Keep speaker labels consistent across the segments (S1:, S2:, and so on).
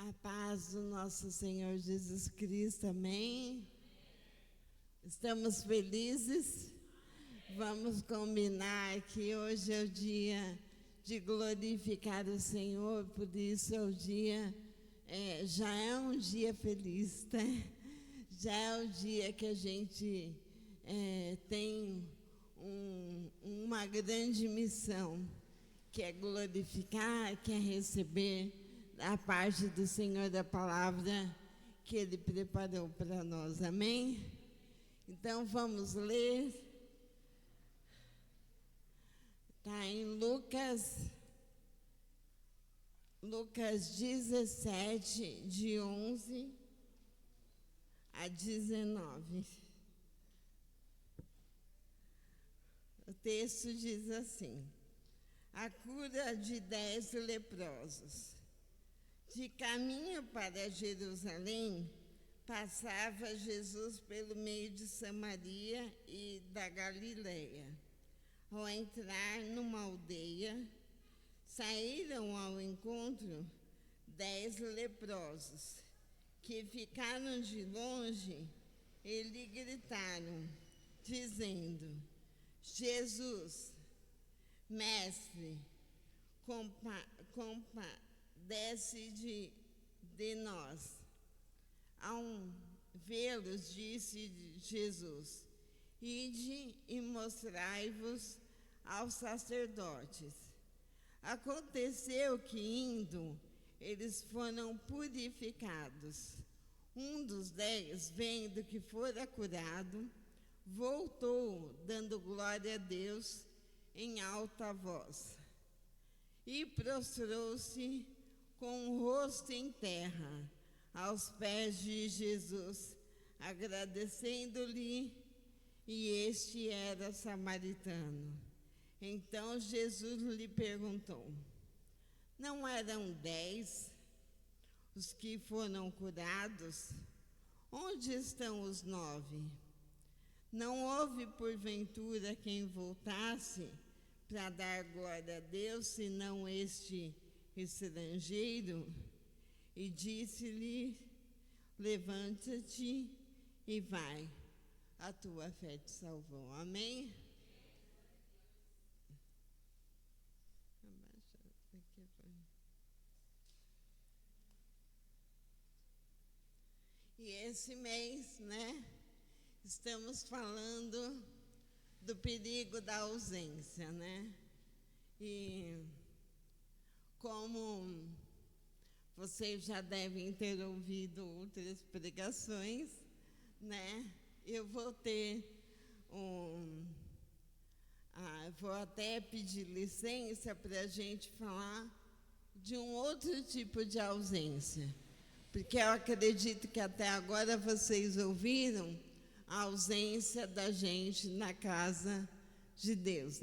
S1: A paz do nosso Senhor Jesus Cristo, amém? Estamos felizes? Vamos combinar que hoje é o dia de glorificar o Senhor, por isso é o dia, já é um dia feliz, tá? Já é o dia que a gente tem uma grande missão, que é glorificar, que é receber a parte do Senhor da palavra que Ele preparou para nós, amém? Então vamos ler, está em Lucas 17, de 11 a 19. O texto diz assim: a cura de 10 leprosos. De caminho para Jerusalém, passava Jesus pelo meio de Samaria e da Galileia. Ao entrar numa aldeia, saíram ao encontro 10 leprosos, que ficaram de longe e lhe gritaram, dizendo: Jesus, mestre, desce de nós. Ao vê-los, disse Jesus: ide e mostrai-vos aos sacerdotes. Aconteceu que, indo, eles foram purificados. Um dos 10, vendo que fora curado, voltou, dando glória a Deus em alta voz, e prostrou-se com o rosto em terra, aos pés de Jesus, agradecendo-lhe, e este era samaritano. Então Jesus lhe perguntou: não eram 10 os que foram curados? Onde estão os 9? Não houve, porventura, quem voltasse para dar glória a Deus, senão este estrangeiro? E disse-lhe: levanta-te e vai, a tua fé te salvou. Amém? E esse mês, estamos falando do perigo da ausência, E como vocês já devem ter ouvido outras pregações, eu vou ter vou até pedir licença para a gente falar de um outro tipo de ausência, porque eu acredito que até agora vocês ouviram a ausência da gente na casa de Deus,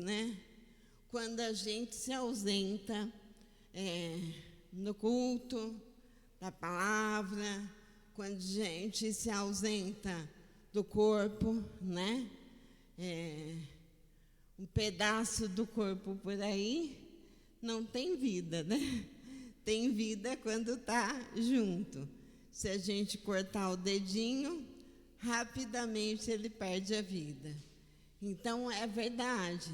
S1: Quando a gente se ausenta no culto da palavra, quando a gente se ausenta do corpo, um pedaço do corpo por aí não tem vida, Tem vida quando está junto. Se a gente cortar o dedinho, rapidamente ele perde a vida. Então é verdade.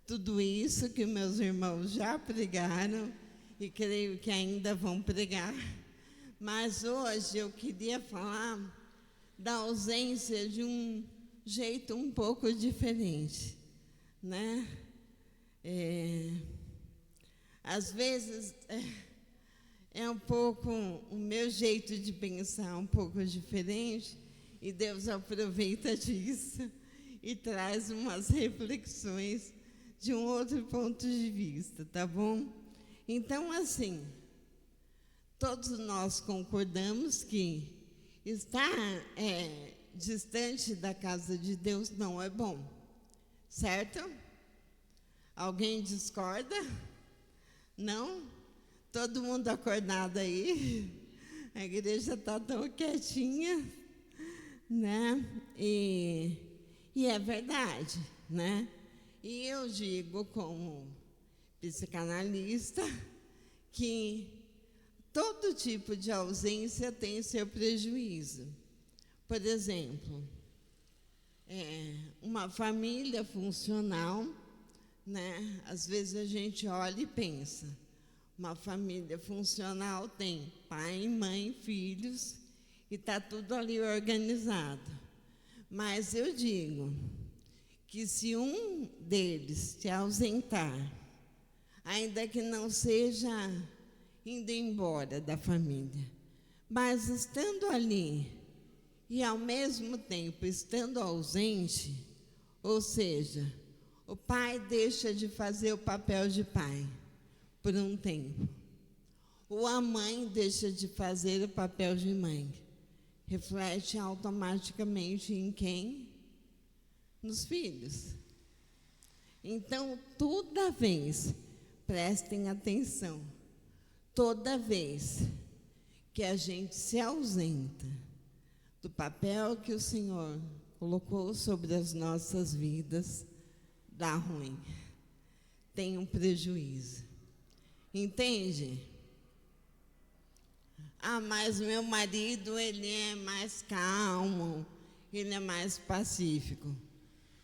S1: Tudo isso que meus irmãos já pregaram e creio que ainda vão pregar. Mas hoje eu queria falar da ausência de um jeito um pouco diferente, Às vezes é um pouco o meu jeito de pensar um pouco diferente, e Deus aproveita disso e traz umas reflexões de um outro ponto de vista, tá bom? Então, assim, todos nós concordamos que estar distante da casa de Deus não é bom, certo? Alguém discorda? Não? Todo mundo acordado aí? A igreja está tão quietinha, E é verdade, E eu digo como psicanalista que todo tipo de ausência tem seu prejuízo. Por exemplo, uma família funcional, né? Às vezes a gente olha e pensa, uma família funcional tem pai, mãe, filhos, e está tudo ali organizado. Mas eu digo que se um deles se ausentar, ainda que não seja indo embora da família, mas estando ali e ao mesmo tempo estando ausente, ou seja, o pai deixa de fazer o papel de pai por um tempo, ou a mãe deixa de fazer o papel de mãe, reflete automaticamente em quem? Nos filhos. Então, toda vez, prestem atenção, toda vez que a gente se ausenta do papel que o Senhor colocou sobre as nossas vidas, dá ruim, tem um prejuízo. Entende? Mas meu marido, ele é mais calmo, ele é mais pacífico.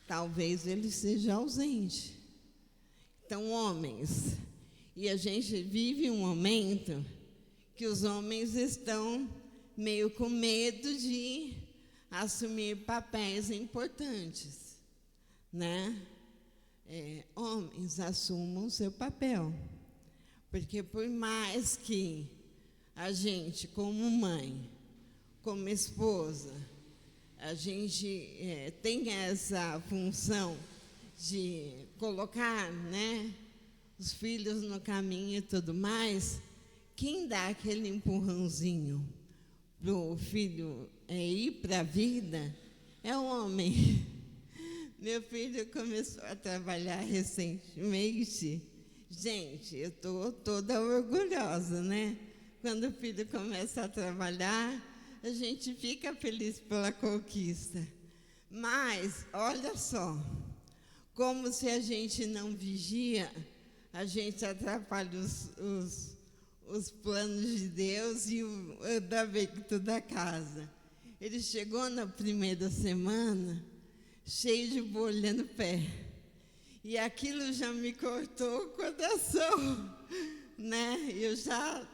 S1: Talvez ele seja ausente. Então, homens, e a gente vive um momento que os homens estão meio com medo de assumir papéis importantes, né? Homens, assumam seu papel, porque por mais que a gente, como mãe, como esposa, a gente tem essa função de colocar, né, os filhos no caminho e tudo mais, quem dá aquele empurrãozinho para o filho ir para a vida é o homem. Meu filho começou a trabalhar recentemente. Gente, eu estou toda orgulhosa, né? Quando o filho começa a trabalhar, a gente fica feliz pela conquista. Mas, olha só, como se a gente não vigia, a gente atrapalha os planos de Deus e o andamento da casa. Ele chegou na primeira semana cheio de bolha no pé. E aquilo já me cortou o coração, né? Eu já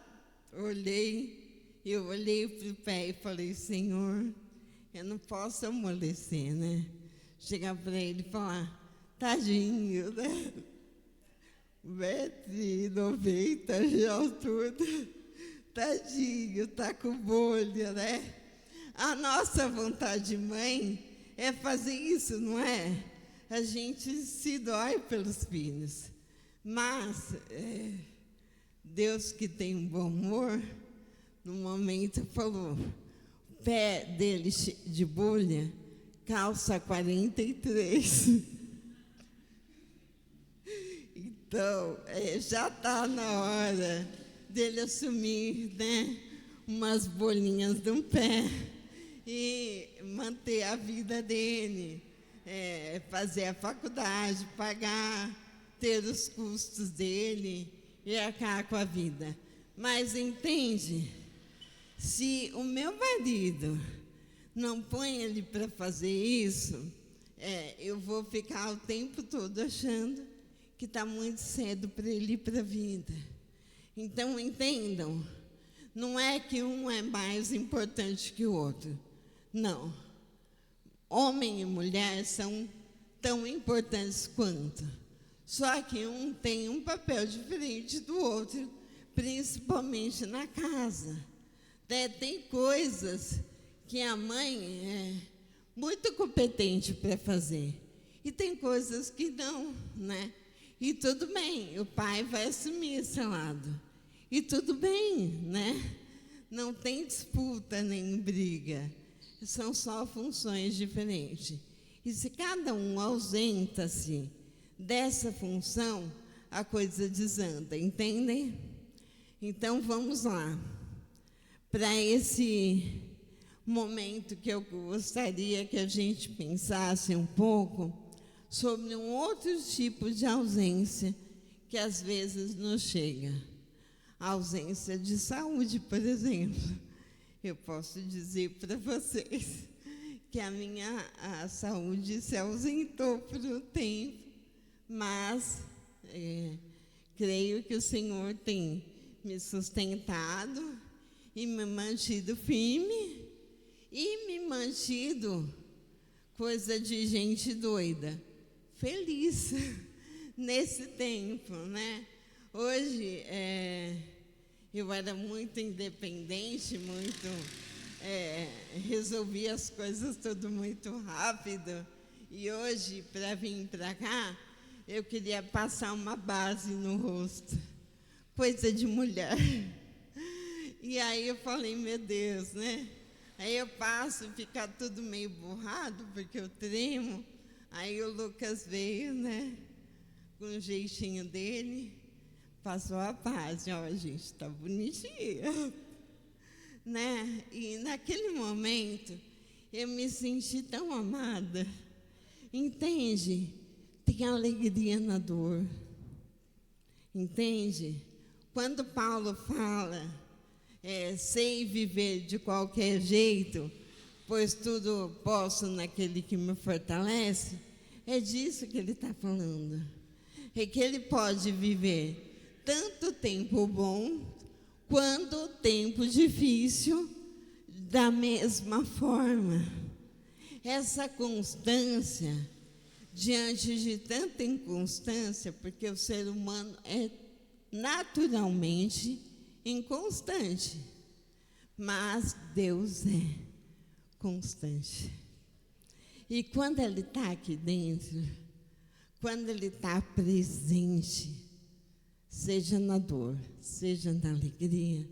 S1: olhei para o pé e falei, Senhor, eu não posso amolecer, né? Chegar para ele e falar, tadinho, né? 1,90 m de altura, tadinho, tá com bolha, né? A nossa vontade de mãe é fazer isso, não é? A gente se dói pelos filhos. Mas Deus, que tem um bom humor, no momento falou, pé dele de bolha, calça 43. Então, já está na hora dele assumir, né, umas bolinhas de um pé e manter a vida dele, fazer a faculdade, pagar, ter os custos dele e arcar com a vida. Mas entende, se o meu marido não põe ele para fazer isso, eu vou ficar o tempo todo achando que está muito cedo para ele ir para a vida. Então, entendam, não é que um é mais importante que o outro. Não. Homem e mulher são tão importantes quanto. Só que um tem um papel diferente do outro, principalmente na casa. Tem coisas que a mãe é muito competente para fazer. E tem coisas que não, né? E tudo bem, o pai vai assumir esse lado. E tudo bem, né? Não tem disputa nem briga. São só funções diferentes. E se cada um ausenta-se dessa função, a coisa desanda, entendem? Então, vamos lá. Para esse momento que eu gostaria que a gente pensasse um pouco sobre um outro tipo de ausência que às vezes nos chega. ausência de saúde, por exemplo. Eu posso dizer para vocês que a saúde se ausentou por um tempo, mas creio que o Senhor tem me sustentado e me mantido firme e me mantido coisa de gente doida, feliz nesse tempo, né? Hoje eu era muito independente, resolvia as coisas tudo muito rápido. E hoje, para vir para cá, eu queria passar uma base no rosto, coisa de mulher. E aí eu falei, meu Deus, né? Aí eu passo, fica tudo meio borrado, porque eu tremo. Aí o Lucas veio, né? Com o jeitinho dele, passou a paz. Ó, gente, está bonitinha. Né? E naquele momento, eu me senti tão amada. Entende? Tem alegria na dor. Entende? Quando Paulo fala, sei viver de qualquer jeito, pois tudo posso naquele que me fortalece, é disso que ele está falando. É que ele pode viver tanto tempo bom, quanto tempo difícil, da mesma forma. Essa constância, diante de tanta inconstância, porque o ser humano é naturalmente inconstante, mas Deus é constante. E quando Ele está aqui dentro, quando Ele está presente, seja na dor, seja na alegria,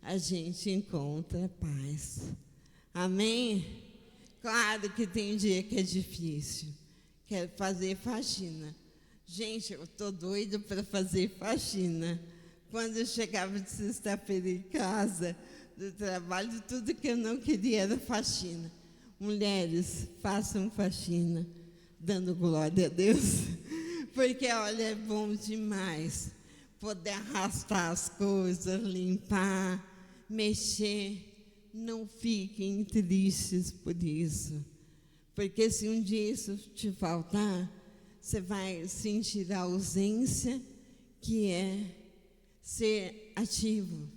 S1: a gente encontra paz. Amém? Claro que tem dia que é difícil. Quero fazer faxina. Gente, eu estou doida para fazer faxina. Quando eu chegava de sexta-feira em casa, do trabalho, tudo que eu não queria era faxina. Mulheres, façam faxina, dando glória a Deus. Porque, olha, é bom demais poder arrastar as coisas, limpar, mexer. Não fiquem tristes por isso. Porque se um dia isso te faltar, você vai sentir a ausência que é ser ativo.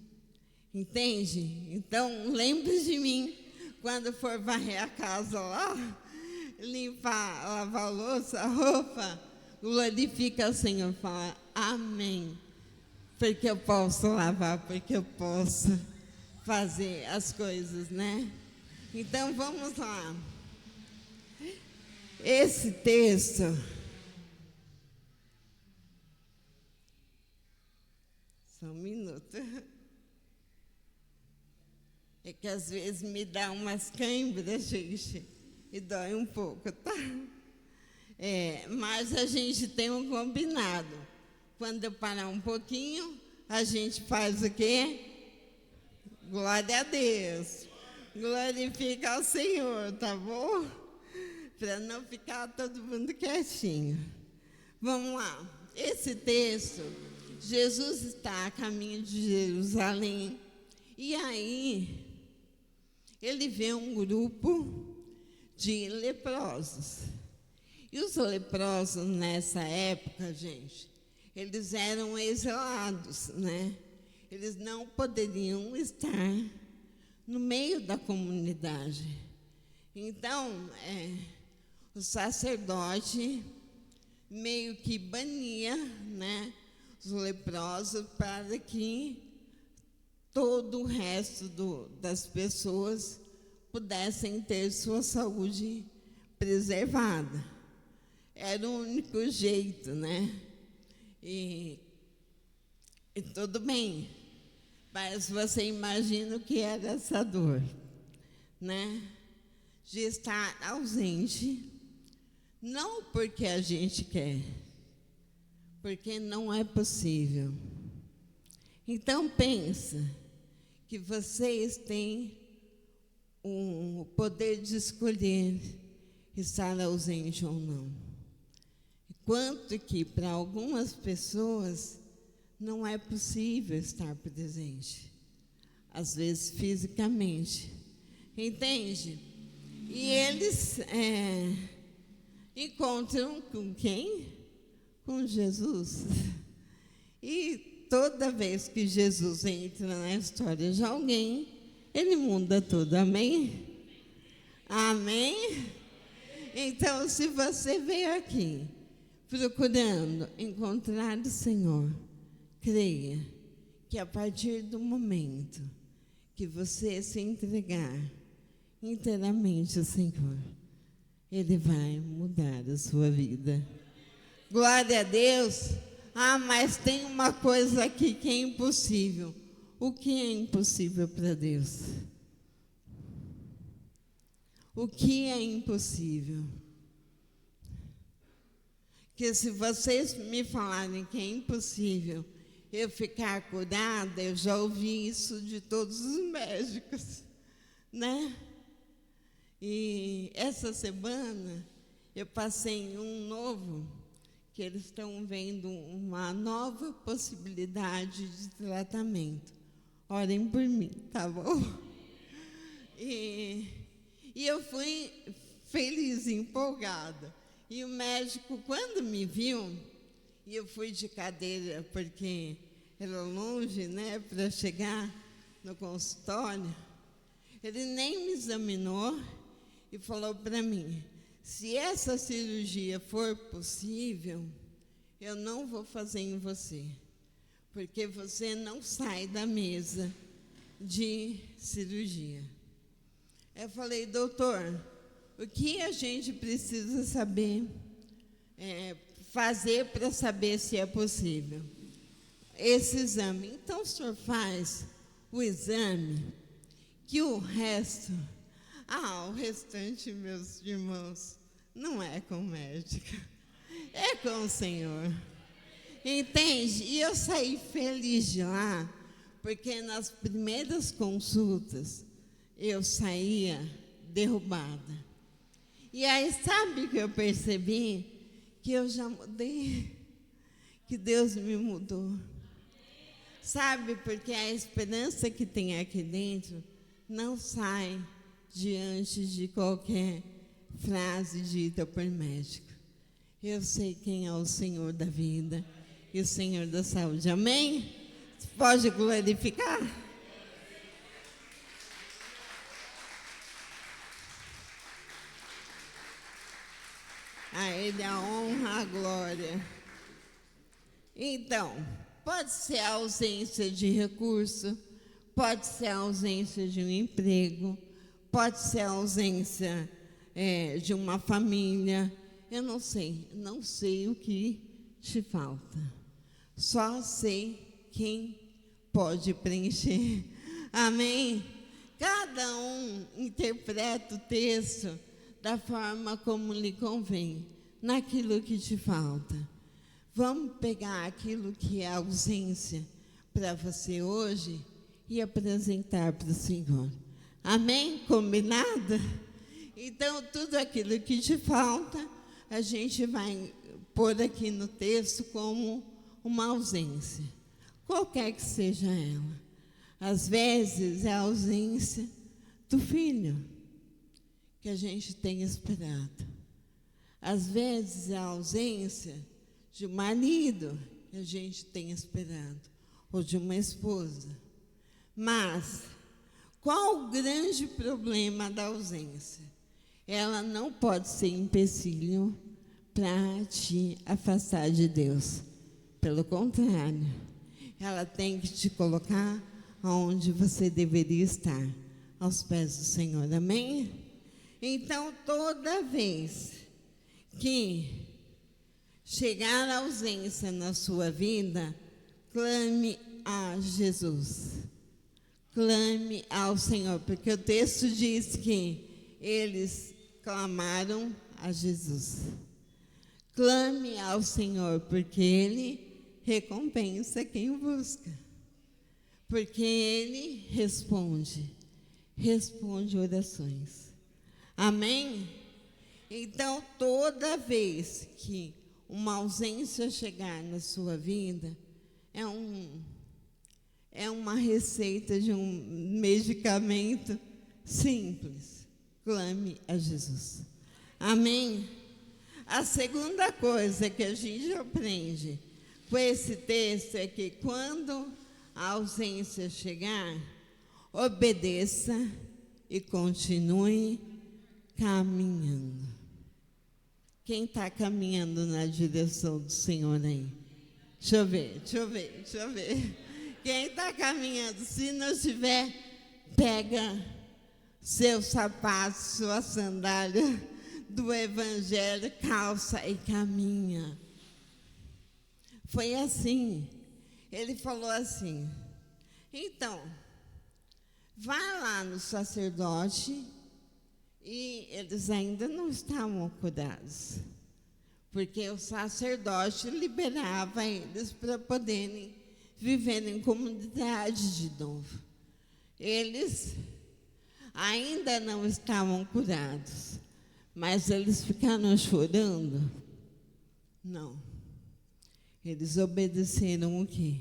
S1: Entende? Então, lembre de mim quando for varrer a casa lá, limpar, lavar a louça, a roupa, glorifica o Senhor, fala amém. Porque eu posso lavar, porque eu posso fazer as coisas, né? Então, vamos lá. Esse texto, só um minuto, é que às vezes me dá umas câimbras, gente, e dói um pouco, tá? Mas a gente tem um combinado. Quando eu parar um pouquinho, a gente faz o quê? Glória a Deus. Glorifica ao Senhor, tá bom? Para não ficar todo mundo quietinho. Vamos lá. Esse texto, Jesus está a caminho de Jerusalém. E aí, ele vê um grupo de leprosos. E os leprosos, nessa época, gente, eles eram exilados, né? Eles não poderiam estar no meio da comunidade. Então, o sacerdote meio que bania, né, os leprosos para que todo o resto das pessoas pudessem ter sua saúde preservada. Era o único jeito, né? E tudo bem, mas você imagina o que era essa dor, né? De estar ausente, não porque a gente quer, porque não é possível. Então, pensa que vocês têm o poder de escolher estar ausente ou não. Quanto que, para algumas pessoas, não é possível estar presente, às vezes fisicamente, entende? E eles encontram com quem? Com Jesus. E toda vez que Jesus entra na história de alguém, ele muda tudo, amém? Amém? Então, se você veio aqui procurando encontrar o Senhor, creia que a partir do momento que você se entregar inteiramente ao Senhor, Ele vai mudar a sua vida. Glória a Deus. Mas tem uma coisa aqui que é impossível. O que é impossível para Deus? O que é impossível? Que se vocês me falarem que é impossível eu ficar curada, eu já ouvi isso de todos os médicos, né? E essa semana eu passei em um novo, que eles estão vendo uma nova possibilidade de tratamento. Orem por mim, tá bom? E eu fui feliz, empolgada. E o médico, quando me viu, e eu fui de cadeira, porque era longe, né, para chegar no consultório, ele nem me examinou e falou para mim: se essa cirurgia for possível, eu não vou fazer em você, porque você não sai da mesa de cirurgia. Eu falei: doutor, o que a gente precisa saber, fazer para saber se é possível? Esse exame. Então, o senhor faz o exame, que o resto, o restante, meus irmãos, não é com o médico, é com o Senhor. Entende? E eu saí feliz de lá, porque nas primeiras consultas, eu saía derrubada. E aí, sabe o que eu percebi? Que eu já mudei, que Deus me mudou. Sabe, porque a esperança que tem aqui dentro não sai diante de qualquer frase dita por médico. Eu sei quem é o Senhor da vida e o Senhor da saúde. Amém? Pode glorificar? A Ele a honra, a glória. Então, pode ser a ausência de recurso, pode ser a ausência de um emprego, pode ser a ausência de uma família. Eu não sei o que te falta. Só sei quem pode preencher. Amém? Cada um interpreta o texto da forma como lhe convém, naquilo que te falta. Vamos pegar aquilo que é ausência para você hoje e apresentar para o Senhor. Amém? Combinado? Então, tudo aquilo que te falta, a gente vai pôr aqui no texto como uma ausência, qualquer que seja ela. Às vezes, é a ausência do filho que a gente tem esperado. Às vezes, é a ausência de um marido que a gente tem esperado, ou de uma esposa. Mas, qual o grande problema da ausência? Ela não pode ser empecilho para te afastar de Deus. Pelo contrário, ela tem que te colocar onde você deveria estar, aos pés do Senhor. Amém? Então, toda vez que chegar a ausência na sua vida, clame a Jesus. Clame ao Senhor, porque o texto diz que eles clamaram a Jesus. Clame ao Senhor, porque Ele recompensa quem o busca. Porque Ele responde orações. Amém? Então, toda vez que uma ausência chegar na sua vida, é uma receita de um medicamento simples. Clame a Jesus. Amém? A segunda coisa que a gente aprende com esse texto é que quando a ausência chegar, obedeça e continue caminhando. Quem está caminhando na direção do Senhor aí? Deixa eu ver. Quem está caminhando? Se não estiver, pega seu sapato, sua sandália do Evangelho, calça e caminha. Foi assim. Ele falou assim: então, vai lá no sacerdote. E eles ainda não estavam curados, porque o sacerdote liberava eles para poderem viver em comunidade de novo. Eles ainda não estavam curados, mas eles ficaram chorando? Não. Eles obedeceram o quê?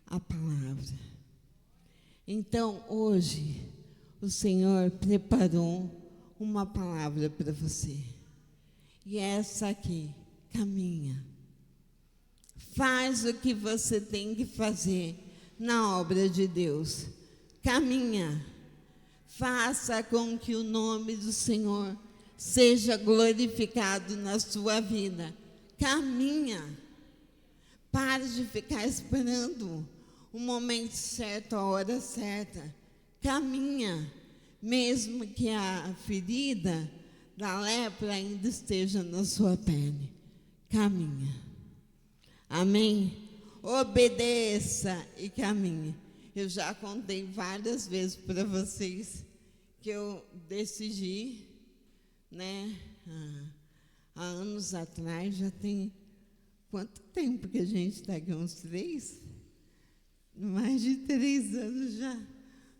S1: A palavra. Então, hoje, o Senhor preparou uma palavra para você. E essa aqui: caminha. Faz o que você tem que fazer na obra de Deus. Caminha. Faça com que o nome do Senhor seja glorificado na sua vida. Caminha. Pare de ficar esperando o momento certo, a hora certa. Caminha. Mesmo que a ferida da lepra ainda esteja na sua pele. Caminha. Amém? Obedeça e caminhe. Eu já contei várias vezes para vocês que eu decidi, né, há anos atrás, já tem quanto tempo que a gente está aqui? Uns 3? Mais de 3 anos já.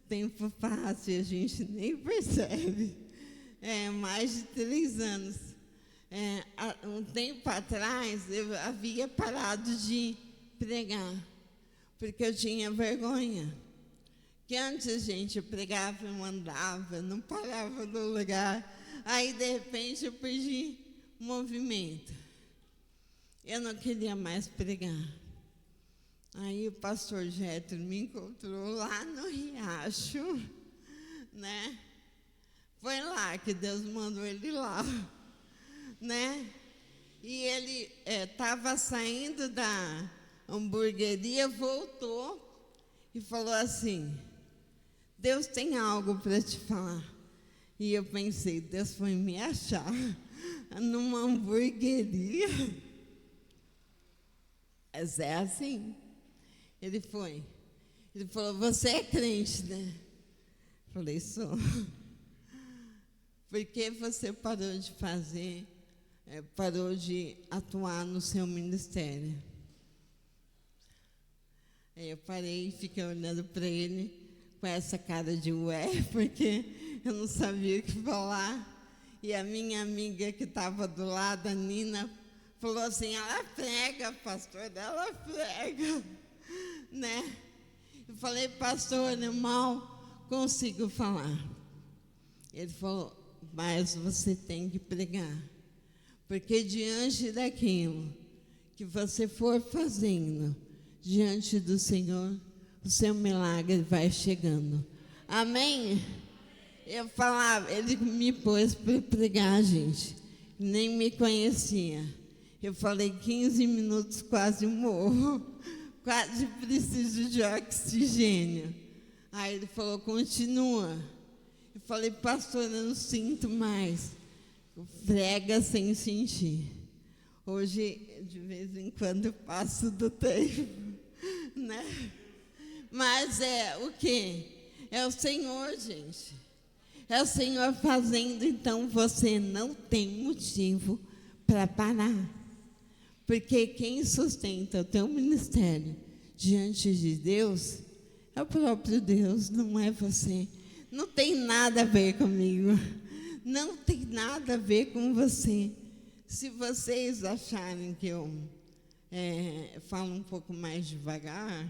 S1: Tempo passa e a gente nem percebe. Mais de 3 anos. Um tempo atrás, eu havia parado de pregar, porque eu tinha vergonha. Que antes a gente pregava, eu andava, não parava no lugar. Aí, de repente, eu perdi o movimento. Eu não queria mais pregar. Aí o pastor Jéter me encontrou lá no Riacho, né? Foi lá que Deus mandou ele lá, né? E ele estava saindo da hamburgueria, voltou e falou assim: Deus tem algo para te falar. E eu pensei, Deus foi me achar numa hamburgueria. Mas é assim. Ele falou: você é crente, né? Falei: sou. Por que você parou de fazer, parou de atuar no seu ministério? Aí eu parei e fiquei olhando para ele com essa cara de ué, porque eu não sabia o que falar. E a minha amiga que estava do lado, a Nina, falou assim: ela prega, pastor, ela prega. Né? Eu falei: pastor, eu mal consigo falar. Ele falou: mas você tem que pregar, porque diante daquilo que você for fazendo diante do Senhor, o seu milagre vai chegando. Amém? Eu falava, ele me pôs para pregar, gente, nem me conhecia. Eu falei 15 minutos, quase morro. Quase preciso de oxigênio. Aí ele falou: continua. Eu falei: pastor, eu não sinto mais. Prega sem sentir. Hoje, de vez em quando, eu passo do tempo, né? Mas é o quê? É o Senhor, gente. É o Senhor fazendo, então você não tem motivo para parar. Porque quem sustenta o teu ministério diante de Deus é o próprio Deus, não é você. Não tem nada a ver comigo. Não tem nada a ver com você. Se vocês acharem que eu falo um pouco mais devagar,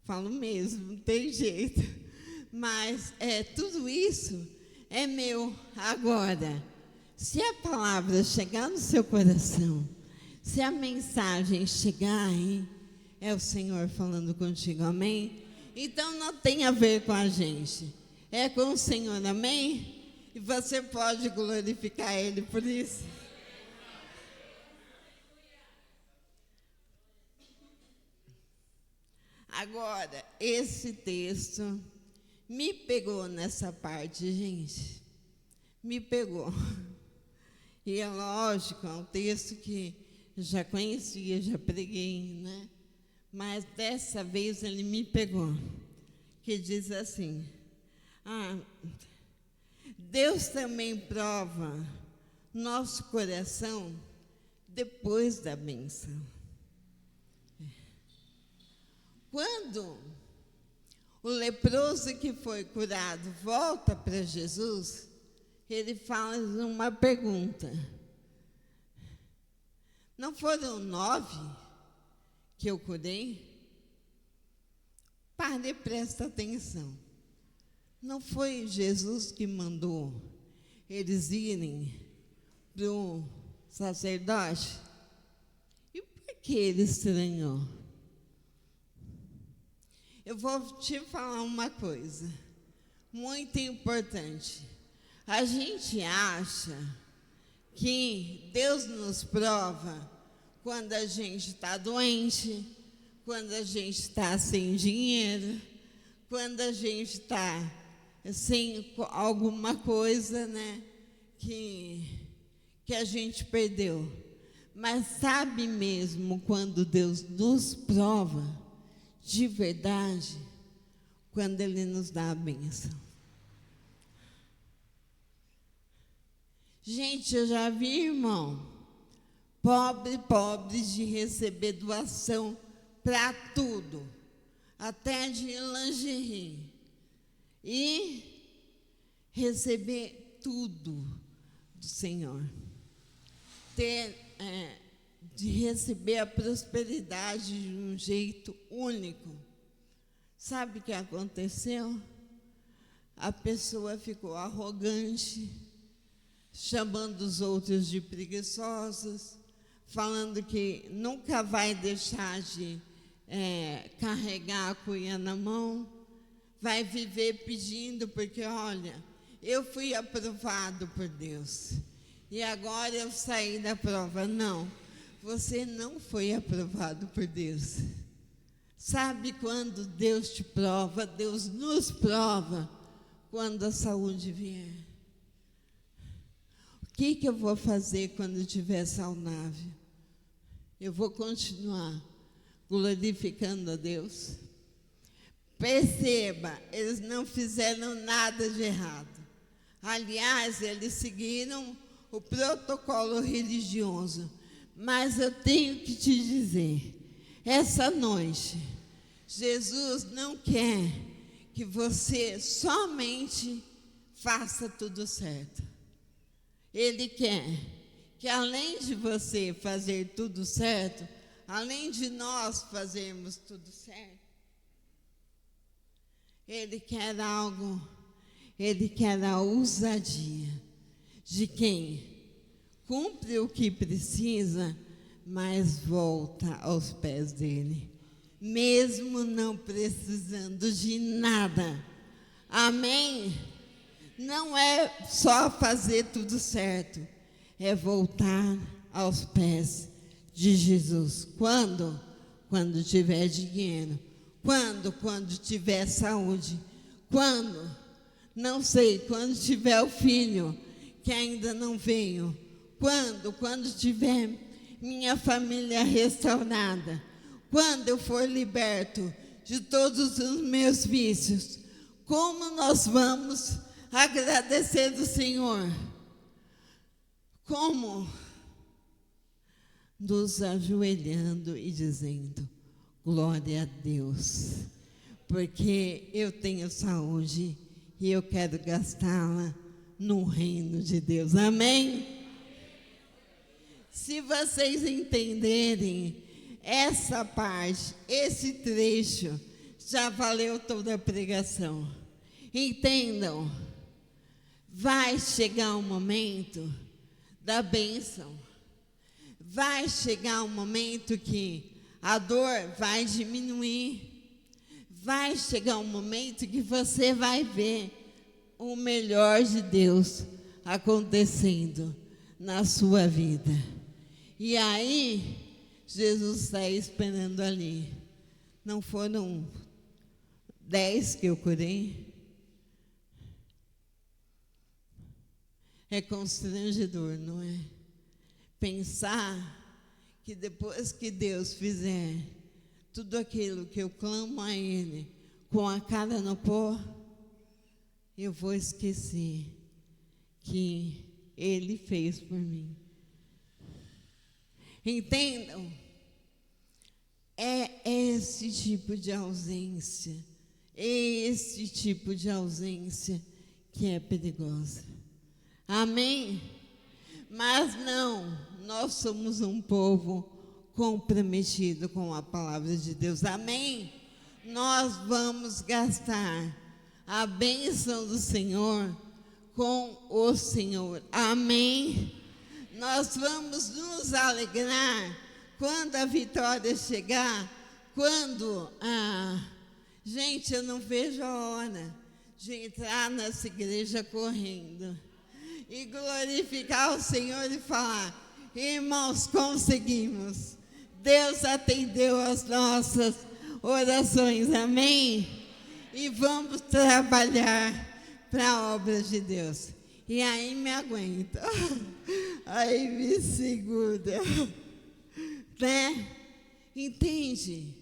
S1: falo mesmo, não tem jeito. Mas tudo isso é meu. Agora, se a palavra chegar no seu coração, se a mensagem chegar aí, é o Senhor falando contigo, amém? Então não tem a ver com a gente, é com o Senhor, amém? E você pode glorificar Ele por isso. Agora, esse texto me pegou nessa parte, gente. Me pegou. E é lógico, é um texto que eu já conhecia, já preguei, né? Mas dessa vez ele me pegou. Que diz assim: Deus também prova nosso coração depois da bênção. Quando o leproso que foi curado volta para Jesus, ele faz uma pergunta. Não foram 9 que eu curei? Pare e presta atenção. Não foi Jesus que mandou eles irem para o sacerdote? E por que ele estranhou? Eu vou te falar uma coisa muito importante. A gente acha que Deus nos prova quando a gente está doente, quando a gente está sem dinheiro, quando a gente está sem alguma coisa, né, que a gente perdeu. Mas sabe mesmo quando Deus nos prova de verdade? Quando Ele nos dá a bênção. Gente, eu já vi, irmão, pobre de receber doação para tudo, até de lingerie, e receber tudo do Senhor, de receber a prosperidade de um jeito único. Sabe o que aconteceu? A pessoa ficou arrogante, chamando os outros de preguiçosos, falando que nunca vai deixar de carregar a cuia na mão, vai viver pedindo, porque, olha, eu fui aprovado por Deus, e agora eu saí da prova. Não, você não foi aprovado por Deus. Sabe quando Deus te prova? Deus nos prova quando a saúde vier. O que eu vou fazer quando estiver saudável? Eu vou continuar glorificando a Deus? Perceba, eles não fizeram nada de errado. Aliás, eles seguiram o protocolo religioso. Mas eu tenho que te dizer, essa noite, Jesus não quer que você somente faça tudo certo. Ele quer que, além de você fazer tudo certo, além de nós fazermos tudo certo, Ele quer algo, Ele quer a ousadia de quem cumpre o que precisa, mas volta aos pés dele, mesmo não precisando de nada. Amém? Não é só fazer tudo certo, é voltar aos pés de Jesus. Quando? Quando tiver dinheiro. Quando tiver saúde. Quando? Não sei, quando tiver o filho que ainda não veio. Quando tiver minha família restaurada. Quando eu for liberto de todos os meus vícios. Como nós vamos agradecer do Senhor? Como? Nos ajoelhando e dizendo: glória a Deus, porque eu tenho saúde e eu quero gastá-la no reino de Deus. Amém? Se vocês entenderem essa parte, esse trecho, já valeu toda a pregação. Entendam, vai chegar um momento da bênção. Vai chegar um momento que a dor vai diminuir. Vai chegar um momento que você vai ver o melhor de Deus acontecendo na sua vida. E aí, Jesus está esperando ali. Não foram 10 que eu curei? É constrangedor, não é? Pensar que depois que Deus fizer tudo aquilo que eu clamo a Ele com a cara no pó, eu vou esquecer que Ele fez por mim. Entendam? É esse tipo de ausência, que é perigosa. Amém? Mas não, nós somos um povo comprometido com a palavra de Deus. Amém? Nós vamos gastar a bênção do Senhor com o Senhor. Amém? Nós vamos nos alegrar quando a vitória chegar, gente, eu não vejo a hora de entrar nessa igreja correndo e glorificar o Senhor e falar: irmãos, conseguimos. Deus atendeu as nossas orações, amém? E vamos trabalhar para a obra de Deus. E aí me aguenta, aí me segura, né? Entende?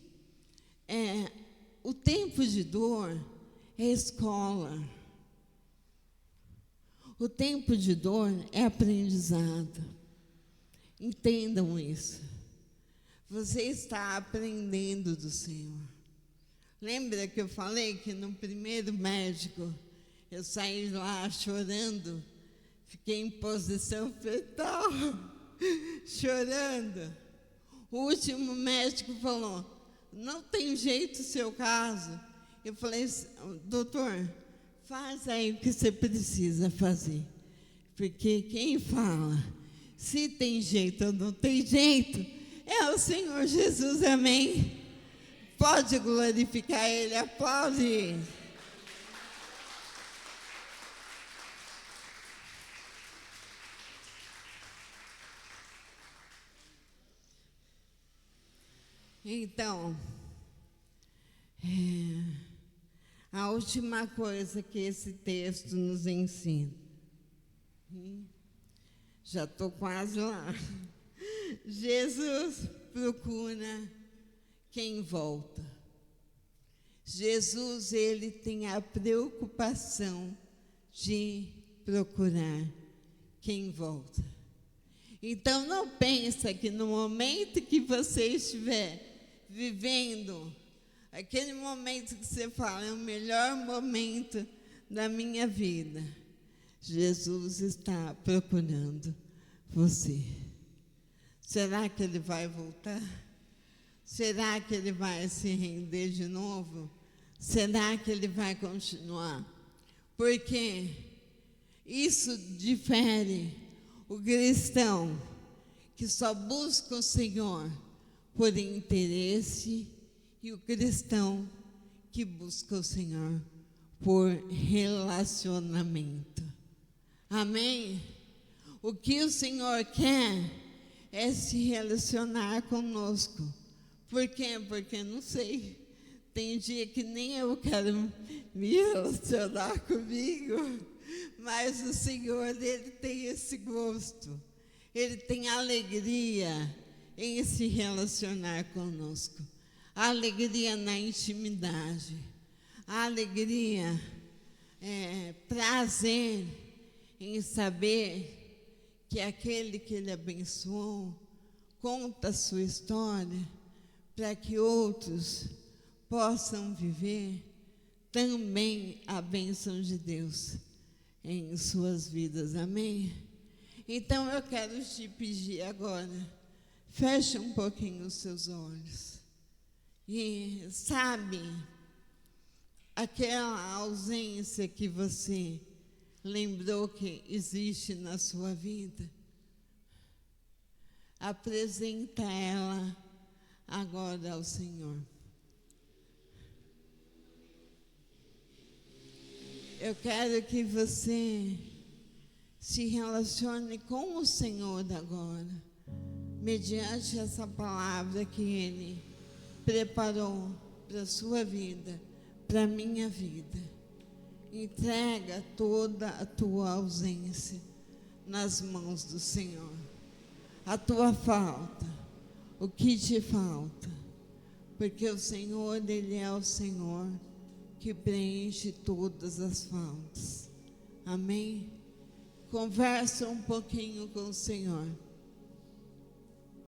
S1: O tempo de dor é escola. O tempo de dor é aprendizado. Entendam isso. Você está aprendendo do Senhor. Lembra que eu falei que no primeiro médico eu saí lá chorando, fiquei em posição fetal, chorando. O último médico falou: não tem jeito o seu caso. Eu falei: doutor, faz aí o que você precisa fazer. Porque quem fala se tem jeito ou não tem jeito é o Senhor Jesus, amém? Pode glorificar Ele, aplaude. Então, a última coisa que esse texto nos ensina. Já estou quase lá. Jesus procura quem volta. Jesus, ele tem a preocupação de procurar quem volta. Então, não pensa que no momento que você estiver vivendo, aquele momento que você fala, é o melhor momento da minha vida, Jesus está procurando você. Será que ele vai voltar? Será que ele vai se render de novo? Será que ele vai continuar? Porque isso difere o cristão que só busca o Senhor por interesse e o cristão que busca o Senhor por relacionamento. Amém? O que o Senhor quer é se relacionar conosco. Por quê? Porque não sei. Tem dia que nem eu quero me relacionar comigo, mas o Senhor, ele tem esse gosto. Ele tem alegria em se relacionar conosco. Alegria na intimidade. Alegria, prazer em saber que aquele que ele abençoou conta a sua história para que outros possam viver também a bênção de Deus em suas vidas, amém? Então eu quero te pedir agora, Feche um pouquinho os seus olhos. E sabe, aquela ausência que você lembrou que existe na sua vida, apresenta ela agora ao Senhor. Eu quero que você se relacione com o Senhor agora, mediante essa palavra que Ele preparou para a sua vida, para a minha vida. Entrega toda a tua ausência nas mãos do Senhor. A tua falta, o que te falta, porque o Senhor, Ele é o Senhor que preenche todas as faltas. Amém? Conversa um pouquinho com o Senhor.